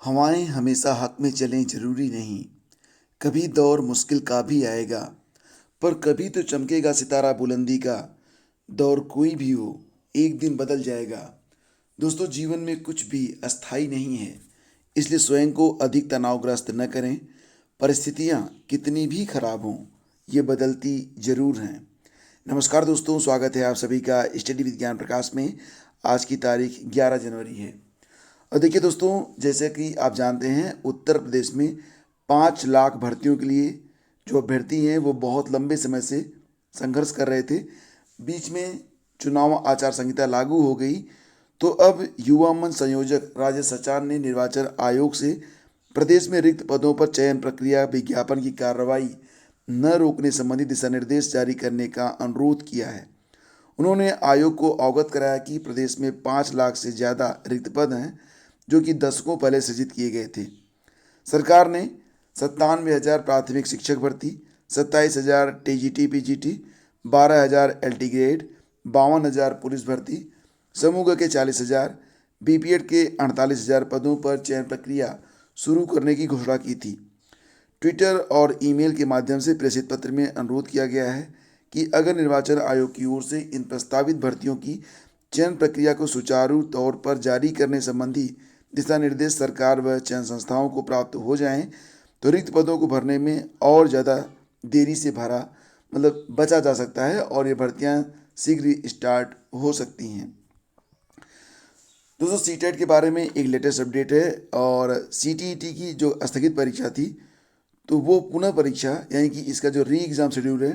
हवाएं हमेशा हक में चलें जरूरी नहीं। कभी दौर मुश्किल का भी आएगा, पर कभी तो चमकेगा सितारा बुलंदी का। दौर कोई भी हो, एक दिन बदल जाएगा। दोस्तों, जीवन में कुछ भी अस्थाई नहीं है, इसलिए स्वयं को अधिक तनावग्रस्त न करें। परिस्थितियां कितनी भी खराब हों, ये बदलती जरूर हैं। नमस्कार दोस्तों, स्वागत है आप सभी का स्टडी विज्ञान प्रकाश में। आज की तारीख 11 जनवरी है। और देखिए दोस्तों, जैसे कि आप जानते हैं, उत्तर प्रदेश में 5 लाख भर्तियों के लिए जो अभ्यर्थी हैं वो बहुत लंबे समय से संघर्ष कर रहे थे। बीच में चुनाव आचार संहिता लागू हो गई, तो अब युवा मंच संयोजक राजेश सचान ने निर्वाचन आयोग से प्रदेश में रिक्त पदों पर चयन प्रक्रिया विज्ञापन की कार्रवाई न रोकने संबंधी दिशा निर्देश जारी करने का अनुरोध किया है। उन्होंने आयोग को अवगत कराया कि प्रदेश में 5 लाख से ज़्यादा रिक्त पद हैं, जो कि दशकों पहले सृजित किए गए थे। सरकार ने 97,000 प्राथमिक शिक्षक भर्ती, 27,000 TGT PGT, 12,000 LT grade, 52,000 police भर्ती, समूह ग के 40,000, बीपीएड के 48,000 पदों पर चयन प्रक्रिया शुरू करने की घोषणा की थी। ट्विटर और ईमेल के माध्यम से प्रेषित पत्र में अनुरोध किया गया है कि अगर निर्वाचन आयोग की ओर से इन प्रस्तावित भर्तियों की चयन प्रक्रिया को सुचारू तौर पर जारी करने संबंधी दिशा निर्देश सरकार व चयन संस्थाओं को प्राप्त हो जाएं, तो रिक्त पदों को भरने में और ज़्यादा देरी से बचा जा सकता है और ये भर्तियां शीघ्र ही स्टार्ट हो सकती हैं। दोस्तों, सीटेट के बारे में एक लेटेस्ट अपडेट है। और सीटीईटी की जो स्थगित परीक्षा थी, तो वो पुनः परीक्षा यानी कि इसका जो री एग्ज़ाम शेड्यूल है,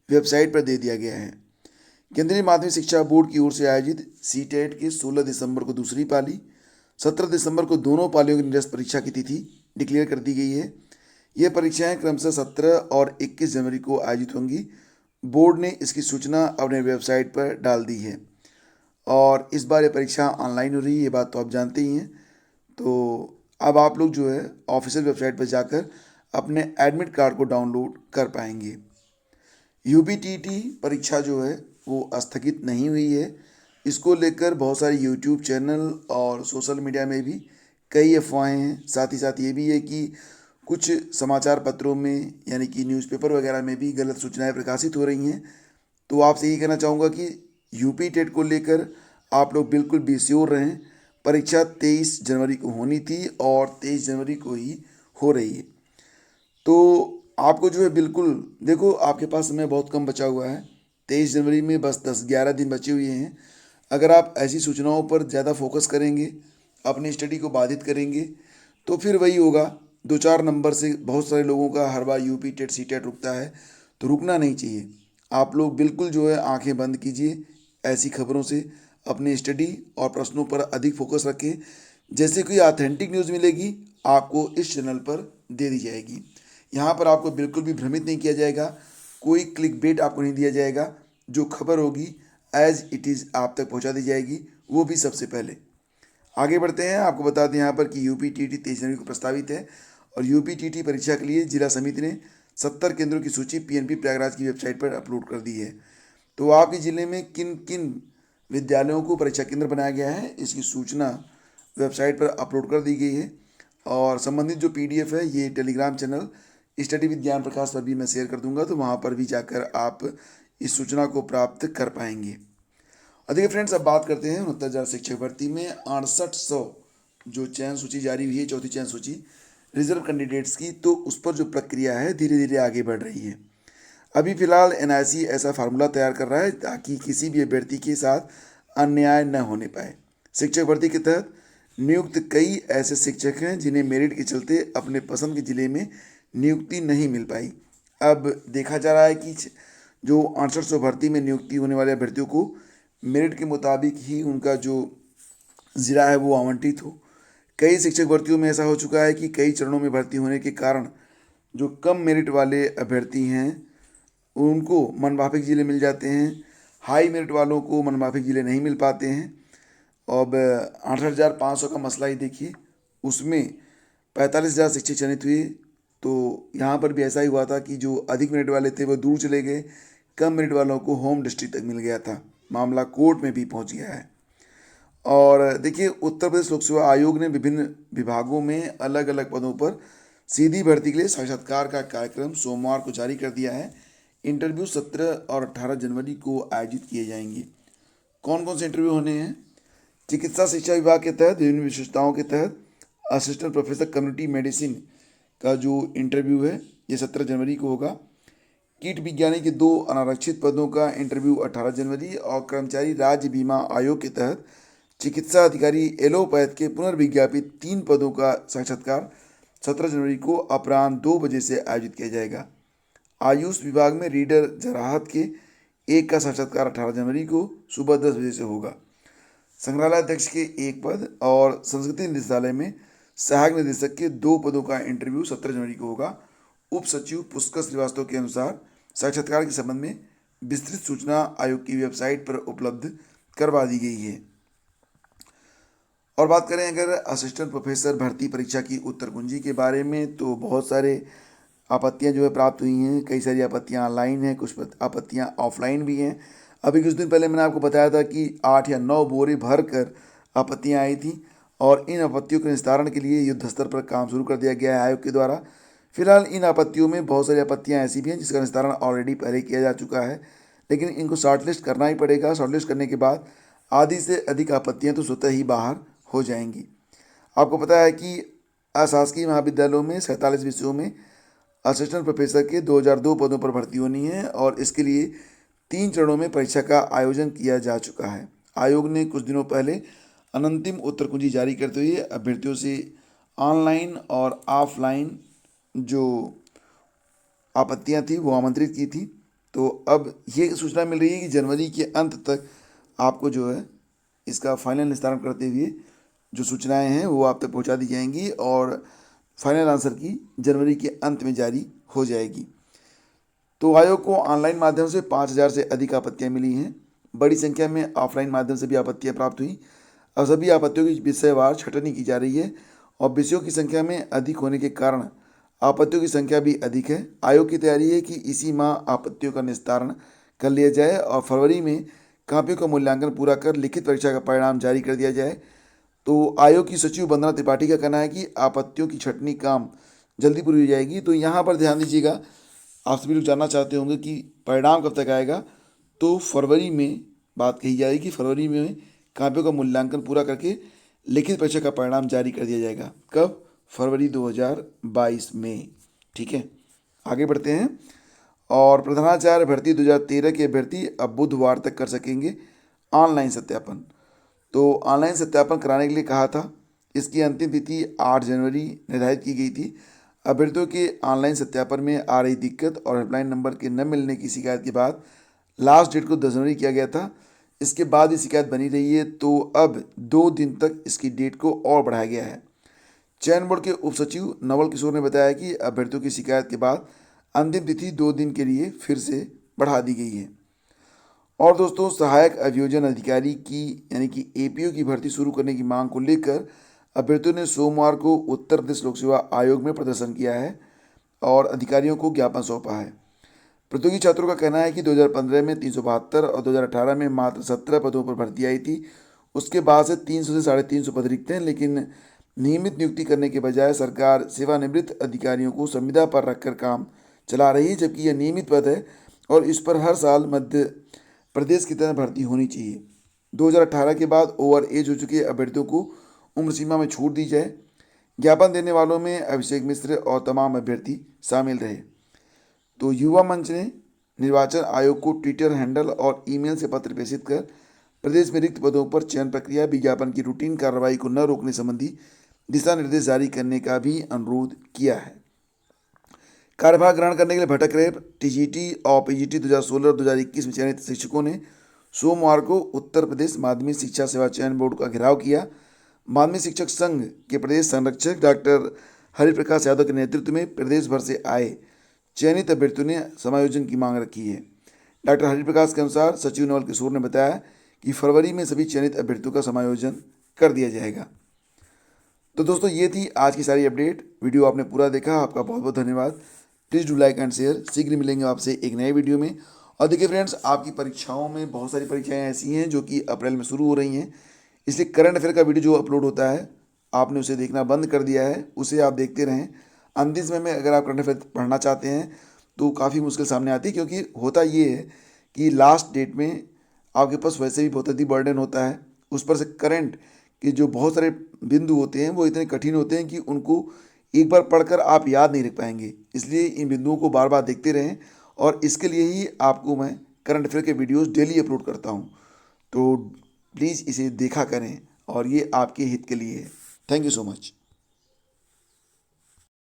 वेबसाइट पर दे दिया गया है। केंद्रीय माध्यमिक शिक्षा बोर्ड की ओर से आयोजित सीटेट के 16 दिसंबर को दूसरी पाली, 17 दिसंबर को दोनों पालियों की निरस्त परीक्षा की तिथि डिक्लेयर कर दी गई है। ये परीक्षाएं क्रमशः 17 और 21 जनवरी को आयोजित होंगी। बोर्ड ने इसकी सूचना अपने वेबसाइट पर डाल दी है। और इस बार ये परीक्षा ऑनलाइन हो रही है, ये बात तो आप जानते ही हैं। तो अब आप लोग जो है ऑफिशियल वेबसाइट पर जाकर अपने एडमिट कार्ड को डाउनलोड कर पाएंगे। यूपीटीटी परीक्षा जो है वो स्थगित नहीं हुई है। इसको लेकर बहुत सारे यूट्यूब चैनल और सोशल मीडिया में भी कई अफवाहें हैं। साथ ही साथ ये भी है कि कुछ समाचार पत्रों में यानी कि न्यूज़पेपर वगैरह में भी गलत सूचनाएं प्रकाशित हो रही हैं। तो आपसे यही कहना चाहूँगा कि यूपी टेट को लेकर आप लोग बिल्कुल बेस्योर रहें। परीक्षा 23 जनवरी को होनी थी और 23 जनवरी को ही हो रही है। तो आपको जो है बिल्कुल देखो, आपके पास समय बहुत कम बचा हुआ है। 23 जनवरी में बस 10-11 दिन बचे हुए हैं। अगर आप ऐसी सूचनाओं पर ज़्यादा फोकस करेंगे, अपनी स्टडी को बाधित करेंगे, तो फिर वही होगा। 2-4 नंबर से बहुत सारे लोगों का हर बार यूपी टेट सी टेट रुकता है, तो रुकना नहीं चाहिए। आप लोग बिल्कुल जो है आंखें बंद कीजिए ऐसी खबरों से। अपनी स्टडी और प्रश्नों पर अधिक फोकस रखें। जैसे कोई ऑथेंटिक न्यूज़ मिलेगी, आपको इस चैनल पर दे दी जाएगी। यहाँ पर आपको बिल्कुल भी भ्रमित नहीं किया जाएगा। कोई क्लिक बेट आपको नहीं दिया जाएगा। जो खबर होगी एज इट इज़ आप तक पहुँचा दी जाएगी, वो भी सबसे पहले। आगे बढ़ते हैं। आपको बता दें यहाँ पर कि यूपी टीटी 23 जनवरी को प्रस्तावित है। और यूपी टीटी परीक्षा के लिए जिला समिति ने 70 केंद्रों की सूची पीएनपी प्रयागराज की वेबसाइट पर अपलोड कर दी है। तो आपके ज़िले में किन किन विद्यालयों को परीक्षा केंद्र बनाया गया है, इसकी सूचना वेबसाइट पर अपलोड कर दी गई है। और संबंधित जो पीडीएफ है, ये टेलीग्राम चैनल स्टडी विज्ञान प्रकाश पर भी मैं शेयर कर दूंगा, तो वहाँ पर भी जाकर आप इस सूचना को प्राप्त कर पाएंगे। और देखिए फ्रेंड्स, अब बात करते हैं 69,000 शिक्षक भर्ती में 6800 जो चयन सूची जारी हुई है, चौथी चयन सूची रिजर्व कैंडिडेट्स की, तो उस पर जो प्रक्रिया है धीरे धीरे आगे बढ़ रही है। अभी फिलहाल एनआईसी ऐसा फार्मूला तैयार कर रहा है ताकि किसी भी अभ्यर्थी के साथ अन्याय न होने पाए। शिक्षक भर्ती के तहत नियुक्त कई ऐसे शिक्षक हैं जिन्हें मेरिट के चलते अपने पसंद के ज़िले में नियुक्ति नहीं मिल पाई। अब देखा जा रहा है कि जो 6800 भर्ती में नियुक्ति होने वाले अभ्यर्थियों को मेरिट के मुताबिक ही उनका जो ज़िला है वो आवंटित हो। कई शिक्षक भर्तियों में ऐसा हो चुका है कि कई चरणों में भर्ती होने के कारण जो कम मेरिट वाले अभ्यर्थी हैं उनको मनमाफिक ज़िले मिल जाते हैं। हाई मेरिट वालों को मनमाफिक ज़िले नहीं मिल पाते हैं। अब 68,500 का मसला ही देखिए, उसमें 45,000 शिक्षक चयनित हुए। तो यहाँ पर भी ऐसा ही हुआ था कि जो अधिक मेरिट वाले थे वो दूर चले गए, कम मेरिट वालों को होम डिस्ट्रिक्ट तक मिल गया था। मामला कोर्ट में भी पहुँच गया है। और देखिए, उत्तर प्रदेश लोक सेवा आयोग ने विभिन्न विभागों में अलग अलग पदों पर सीधी भर्ती के लिए साक्षात्कार का कार्यक्रम सोमवार को जारी कर दिया है। इंटरव्यू 17 और 18 जनवरी को आयोजित किए जाएंगे। कौन कौन से इंटरव्यू होने हैं? चिकित्सा शिक्षा विभाग के तहत विभिन्न विशेषताओं के तहत असिस्टेंट प्रोफेसर कम्युनिटी मेडिसिन का जो इंटरव्यू है ये 17 जनवरी को होगा। कीट विज्ञानी के 2 अनारक्षित पदों का इंटरव्यू 18 जनवरी और कर्मचारी राज्य बीमा आयोग के तहत चिकित्सा अधिकारी एलोपैथ के पुनर्विज्ञापित 3 पदों का साक्षात्कार 17 जनवरी को अपराह्न 2 बजे से आयोजित किया जाएगा। आयुष विभाग में रीडर जराहत के 1 का साक्षात्कार 18 जनवरी को सुबह 10 बजे से होगा। संग्रहालय अध्यक्ष के 1 पद और संस्कृति निदेशालय में सहायक निदेशक के 2 पदों का इंटरव्यू 17 जनवरी को होगा। उप सचिव पुष्कर श्रीवास्तव के अनुसार साक्षात्कार के संबंध में विस्तृत सूचना आयोग की वेबसाइट पर उपलब्ध करवा दी गई है। और बात करें अगर असिस्टेंट प्रोफेसर भर्ती परीक्षा की उत्तर कुंजी के बारे में, तो बहुत सारे आपत्तियां जो है प्राप्त हुई हैं। कई सारी आपत्तियां ऑनलाइन हैं, कुछ आपत्तियां ऑफलाइन भी हैं। अभी कुछ दिन पहले मैंने आपको बताया था कि 8 या 9 बोरे भर कर आपत्तियाँ आई थी और इन आपत्तियों के निस्तारण के लिए युद्ध स्तर पर काम शुरू कर दिया गया है आयोग के द्वारा। फिलहाल इन आपत्तियों में बहुत सारी आपत्तियाँ ऐसी भी हैं जिसका निस्तारण ऑलरेडी पहले किया जा चुका है, लेकिन इनको शॉर्टलिस्ट करना ही पड़ेगा। शॉर्टलिस्ट करने के बाद आधी से अधिक आपत्तियाँ तो स्वतः ही बाहर हो जाएंगी। आपको पता है कि अशासकीय महाविद्यालयों में 47 विषयों में असिस्टेंट प्रोफेसर के 2002 पदों पर भर्ती होनी है और इसके लिए 3 चरणों में परीक्षा का आयोजन किया जा चुका है। आयोग ने कुछ दिनों पहले अनंतिम उत्तर कुंजी जारी करते हुए अभ्यर्थियों से ऑनलाइन और ऑफलाइन जो आपत्तियां थी वो आमंत्रित की थी। तो अब ये सूचना मिल रही है कि जनवरी के अंत तक आपको जो है इसका फाइनल निस्तारण करते हुए जो सूचनाएं हैं वो आप तक पहुंचा दी जाएंगी और फाइनल आंसर की जनवरी के अंत में जारी हो जाएगी। तो आयोग को ऑनलाइन माध्यम से 5000 से अधिक आपत्तियां मिली हैं। बड़ी संख्या में ऑफलाइन माध्यम से भी आपत्तियां प्राप्त हुई। अब सभी आपत्तियों की विषयवार छटनी की जा रही है और विषयों की संख्या में अधिक होने के कारण आपत्तियों की संख्या भी अधिक है। आयोग की तैयारी है कि इसी माह आपत्तियों का निस्तारण कर लिया जाए और फरवरी में कापियों का मूल्यांकन पूरा कर लिखित परीक्षा का परिणाम जारी कर दिया जाए। तो आयोग की सचिव वंदना त्रिपाठी का कहना है कि आपत्तियों की छटनी काम जल्दी पूरी हो जाएगी। तो यहाँ पर ध्यान दीजिएगा, आप सभी लोग जानना चाहते होंगे कि परिणाम कब तक आएगा। तो फरवरी में बात कही जा रही है कि फरवरी में कापियों का मूल्यांकन पूरा करके लिखित परीक्षा का परिणाम जारी कर दिया जाएगा। कब? फरवरी 2022 में। ठीक है, आगे बढ़ते हैं। और प्रधानाचार्य भर्ती 2013 के अभ्यर्थी अब बुधवार तक कर सकेंगे ऑनलाइन सत्यापन। तो ऑनलाइन सत्यापन कराने के लिए कहा था। इसकी अंतिम तिथि 8 जनवरी निर्धारित की गई थी। अभ्यर्थियों के ऑनलाइन सत्यापन में आ रही दिक्कत और हेल्पलाइन नंबर के न मिलने की शिकायत के बाद लास्ट डेट को 10 जनवरी किया गया था। इसके बाद ये शिकायत बनी रही है, तो अब 2 दिन तक इसकी डेट को और बढ़ाया गया है। चयन बोर्ड के उप सचिव नवल किशोर ने बताया कि अभ्यर्थियों की शिकायत के बाद अंतिम तिथि 2 दिन के लिए फिर से बढ़ा दी गई है। और दोस्तों, सहायक अभियोजन अधिकारी की यानी कि एपीओ की भर्ती शुरू करने की मांग को लेकर अभ्यर्थियों ने सोमवार को उत्तर प्रदेश लोक सेवा आयोग में प्रदर्शन किया है और अधिकारियों को ज्ञापन सौंपा है। प्रतियोगी छात्रों का कहना है कि 2015 में 372 और 2018 में मात्र 17 पदों पर भर्ती आई थी। उसके बाद से 300 से 350 पद रिक्त हैं, लेकिन नियमित नियुक्ति करने के बजाय सरकार सेवानिवृत्त अधिकारियों को संविदा पर रखकर काम चला रही है, जबकि यह नियमित पद है और इस पर हर साल मध्य प्रदेश की तरह भर्ती होनी चाहिए। 2018 के बाद ओवर एज हो चुके अभ्यर्थियों को उम्र सीमा में छूट दी जाए। ज्ञापन देने वालों में अभिषेक मिश्र और तमाम अभ्यर्थी शामिल रहे। तो युवा मंच ने निर्वाचन आयोग को ट्विटर हैंडल और ईमेल से पत्र प्रेषित कर प्रदेश में रिक्त पदों पर चयन प्रक्रिया विज्ञापन की रूटीन कार्रवाई को न रोकने संबंधी दिशा निर्देश जारी करने का भी अनुरोध किया है। कार्यभार ग्रहण करने के लिए भटक रहे टीजीटी और पीजीटी 2016 और 2021 में चयनित शिक्षकों ने सोमवार को उत्तर प्रदेश माध्यमिक शिक्षा सेवा चयन बोर्ड का घेराव किया। माध्यमिक शिक्षक संघ के प्रदेश संरक्षक डॉक्टर हरिप्रकाश यादव के नेतृत्व में प्रदेश भर से आए चयनित अभ्यर्थियों ने समायोजन की मांग रखी है। डॉक्टर हरिप्रकाश के अनुसार सचिव नवल किशोर ने बताया कि फरवरी में सभी चयनित अभ्यर्थियों का समायोजन कर दिया जाएगा। तो दोस्तों, ये थी आज की सारी अपडेट। वीडियो आपने पूरा देखा, आपका बहुत बहुत धन्यवाद। Please do like and share. शीघ्र मिलेंगे आपसे एक नए वीडियो में। और देखिए फ्रेंड्स, आपकी परीक्षाओं में बहुत सारी परीक्षाएं ऐसी हैं जो कि अप्रैल में शुरू हो रही हैं। इसलिए करंट अफेयर का वीडियो जो अपलोड होता है आपने उसे देखना बंद कर दिया है, उसे आप देखते रहें। अंतिम समय में अगर आप करंट अफेयर पढ़ना चाहते हैं तो काफ़ी मुश्किल सामने आती है, क्योंकि होता ये है कि लास्ट डेट में आपके पास वैसे भी बहुत अधिक बर्डन होता है, उस पर से करंट के जो बहुत सारे बिंदु होते हैं वो इतने कठिन होते हैं कि उनको एक बार पढ़कर आप याद नहीं रख पाएंगे। इसलिए इन बिंदुओं को बार बार देखते रहें, और इसके लिए ही आपको मैं करंट अफेयर के वीडियोस डेली अपलोड करता हूँ। तो प्लीज़ इसे देखा करें और ये आपके हित के लिए है। Thank you so much.